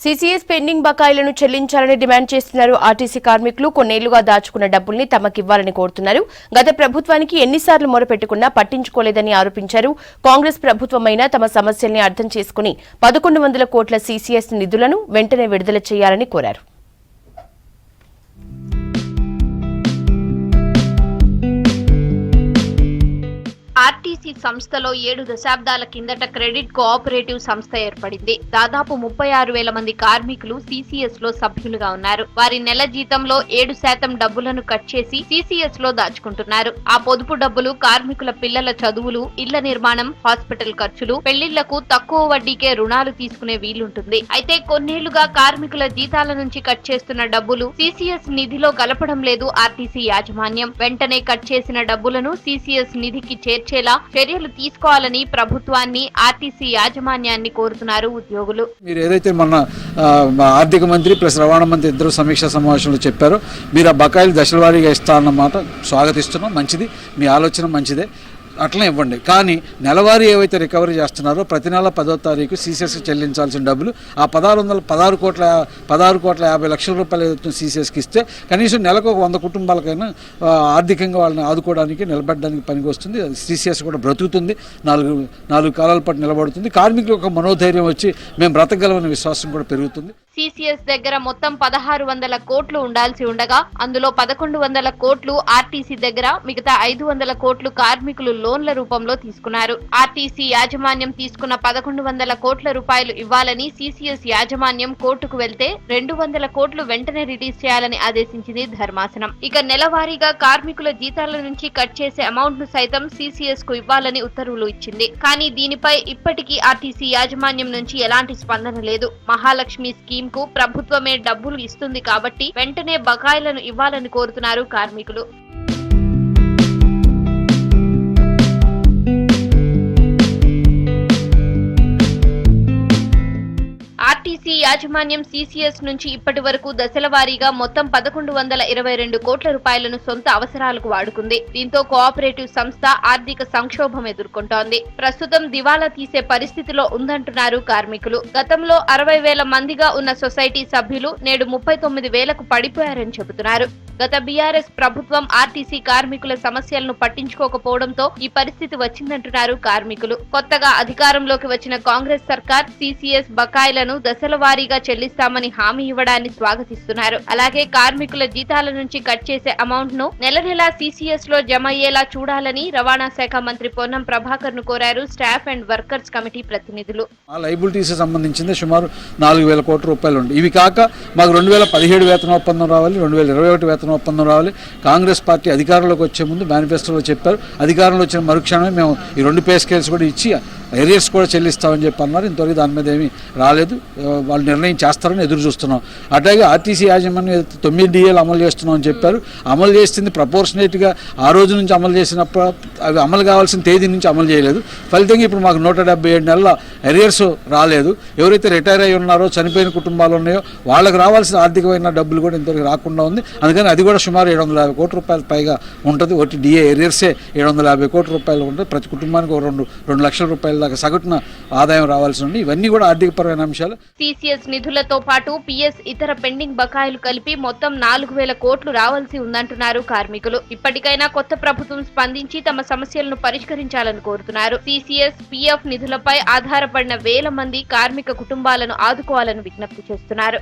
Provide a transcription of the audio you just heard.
CCS pending బకాయిలను చెల్లించాలని demand చేస్తున్నారు ఆర్టీసీ కార్మికులు. కొన్నేళ్లుగా దాచుకున్న డబ్బుల్ని తమకివ్వాలని కోరుతున్నారు. గత ప్రభుత్వానికి ఎన్నిసార్లు మొరపెట్టుకున్నా పట్టించుకోలేదని ఆరోపించారు. కాంగ్రెస్ ప్రభుత్వమైనా తమ సమస్యల్ని అర్థం చేసుకుని 1100 కోట్ల సీసీఎస్ నిధులను వెంటనే విడుదల చేయాలని కోరారు. ఆర్టీసీ సంస్థలో 7 దశాబ్దాల కిందట క్రెడిట్ కోఆపరేటివ్ సంస్థ ఏర్పడింది. దాదాపు 36,000 మంది కార్మికులు సీసీఎస్ లో సభ్యులుగా ఉన్నారు. వారి నెల జీతంలో 7% డబ్బులను కట్ చేసి సీసీఎస్ లో దాచుకుంటున్నారు. ఆ పొదుపు డబ్బులు కార్మికుల పిల్లల చదువులు, ఇళ్ల నిర్మాణం, హాస్పిటల్ ఖర్చులు, పెళ్లిళ్లకు తక్కువ వడ్డీకే రుణాలు తీసుకునే వీలుంటుంది. అయితే కొన్నేళ్లుగా కార్మికుల జీతాల నుంచి కట్ చేస్తున్న డబ్బులు సీసీఎస్ నిధిలో కలపడం లేదు ఆర్టీసీ యాజమాన్యం. వెంటనే కట్ చేసిన డబ్బులను సీసీఎస్ నిధికి చేర్చేలా చర్యలు తీసుకోవాలని ప్రభుత్వాన్ని, ఆర్టీసీ యాజమాన్యాన్ని కోరుతున్నారు ఉద్యోగులు. మీరు ఏదైతే మొన్న ఆర్థిక మంత్రి ప్లస్ రవాణా మంత్రి ఇద్దరు సమీక్షా సమావేశంలో చెప్పారో మీరు ఆ బకాయిలు దశల వారీగా ఇస్తారన్నమాట స్వాగతిస్తున్నాం. మంచిది, మీ ఆలోచన మంచిదే, అట్లనే ఇవ్వండి. కానీ నెలవారీ ఏవైతే రికవరీ చేస్తున్నారో ప్రతి నెల 10వ తారీఖు సీసీఎస్కి చెల్లించాల్సిన డబ్బులు ఆ 16 కోట్ల 50 లక్షల రూపాయలు సీసీఎస్కి ఇస్తే కనీసం నెలకు ఒక 100 కుటుంబాలకైనా ఆర్థికంగా వాళ్ళని ఆదుకోవడానికి నిలబెట్టడానికి పనికి వస్తుంది. సీసీఎస్ కూడా బ్రతుకుతుంది, నాలుగు కాలాల పాటు నిలబడుతుంది. కార్మికులకు ఒక మనోధైర్యం వచ్చి మేము బ్రతకగలమనే విశ్వాసం కూడా పెరుగుతుంది. సీసీఎస్ దగ్గర మొత్తం 1600 కోట్లు ఉండాల్సి ఉండగా అందులో 1100 కోట్లు ఆర్టీసీ దగ్గర, మిగతా 500 కోట్లు కార్మికులు లోన్ల రూపంలో తీసుకున్నారు. ఆర్టీసీ యాజమాన్యం తీసుకున్న 1100 కోట్ల రూపాయలు ఇవ్వాలని సీసీఎస్ యాజమాన్యం కోర్టుకు వెళ్తే 200 కోట్లు వెంటనే రిలీజ్ చేయాలని ఆదేశించింది ధర్మాసనం. ఇక నెలవారీగా కార్మికుల జీతాల నుంచి కట్ చేసే అమౌంట్ ను సైతం సీసీఎస్ కు ఇవ్వాలని ఉత్తర్వులు ఇచ్చింది. కానీ దీనిపై ఇప్పటికీ ఆర్టీసీ యాజమాన్యం నుంచి ఎలాంటి స్పందన లేదు. మహాలక్ష్మి స్కీమ్ కు ప్రభుత్వమే డబ్బులు ఇస్తుంది కాబట్టి వెంటనే బకాయిలను ఇవ్వాలని కోరుతున్నారు కార్మికులు. ఆర్టీసీ యాజమాన్యం సీసీఎస్ నుంచి ఇప్పటి వరకు దశల వారీగా మొత్తం 1122 కోట్ల రూపాయలను సొంత అవసరాలకు వాడుకుంది. దీంతో కోఆపరేటివ్ సంస్థ ఆర్థిక సంక్షోభం ఎదుర్కొంటోంది. ప్రస్తుతం దివాలా తీసే పరిస్థితిలో ఉందంటున్నారు కార్మికులు. గతంలో 60,000 మందిగా ఉన్న సొసైటీ సభ్యులు నేడు 39,000కు పడిపోయారని చెబుతున్నారు. గత బీఆర్ఎస్ ప్రభుత్వం ఆర్టీసీ కార్మికుల సమస్యలను పట్టించుకోకపోవడంతో ఈ పరిస్థితి వచ్చిందంటున్నారు కార్మికులు. కొత్తగా అధికారంలోకి వచ్చిన కాంగ్రెస్ సర్కార్ సీసీఎస్ బకాయిలను దశల వారీగా చెల్లిస్తామని హామీ ఇవ్వడాన్ని స్వాగతిస్తున్నారు. అలాగే కార్మికుల జీతాల నుంచి కట్ చేసే అమౌంట్ ను నెల సీసీఎస్ లో జమ అయ్యేలా చూడాలని రవాణా శాఖ మంత్రి పొన్నం ప్రభాకర్ ను కోరారు స్టాఫ్ అండ్ వర్కర్స్ కమిటీ ప్రతినిధులు. లైబిలిటీస్ సంబంధించింది సుమారు 4,000 కోట్ల రూపాయలు ఉంది. ఇవి కాక మాకు 2017 వేతన ఒప్పందం రావాలి, 2021 వేతన ఒప్పందం రావాలి. కాంగ్రెస్ పార్టీ అధికారంలోకి వచ్చే ముందు మేనిఫెస్టోలో చెప్పారు. అధికారంలో వచ్చిన మరుక్షణమే మేము ఈ 2 పే స్కేల్స్ కూడా ఇచ్చి ఏరియర్స్ కూడా చెల్లిస్తామని చెప్పి అన్నారు. ఇంతవరకు దాని మీద ఏమీ రాలేదు. వాళ్ళు నిర్ణయం చేస్తారని ఎదురు చూస్తున్నాం. అట్లాగే ఆర్టీసీ యాజమాన్యం 9 DAలు అమలు చేస్తున్నాం అని చెప్పారు. అమలు చేసింది ప్రపోర్షనేట్గా ఆ రోజు నుంచి అమలు చేసినప్పుడు అవి అమలు కావాల్సిన తేదీ నుంచి అమలు చేయలేదు. ఫలితంగా ఇప్పుడు మాకు 177 నెలల ఎరియర్స్ రాలేదు. ఎవరైతే రిటైర్ అయి ఉన్నారో, చనిపోయిన కుటుంబాలు ఉన్నాయో వాళ్ళకి రావాల్సిన ఆర్థికమైన డబ్బులు కూడా ఇంతవరకు రాకుండా ఉంది. అందుకని అది కూడా సుమారు 750 కోట్ల రూపాయలు పైగా ఉంటుంది. ఒకటి DA ఎరియర్సే 750 కోట్ల రూపాయలు ఉంటుంది. ప్రతి కుటుంబానికి 2 లక్షల రూపాయల దాకా సగటున ఆదాయం రావాల్సి ఉంది. ఇవన్నీ కూడా ఆర్థికపరమైన అంశాలు. సీసీఎస్ నిధులతో పాటు పిఎస్ ఇతర పెండింగ్ బకాయిలు కలిపి మొత్తం 4,000 కోట్లు రావాల్సి ఉందంటున్నారు కార్మికులు. ఇప్పటికైనా కొత్త ప్రభుత్వం స్పందించి తమ సమస్యలను పరిష్కరించాలని కోరుతున్నారు. సీసీఎస్, పిఎఫ్ నిధులపై ఆధారపడిన వేల మంది కార్మిక కుటుంబాలను ఆదుకోవాలని విజ్ఞప్తి చేస్తున్నారు.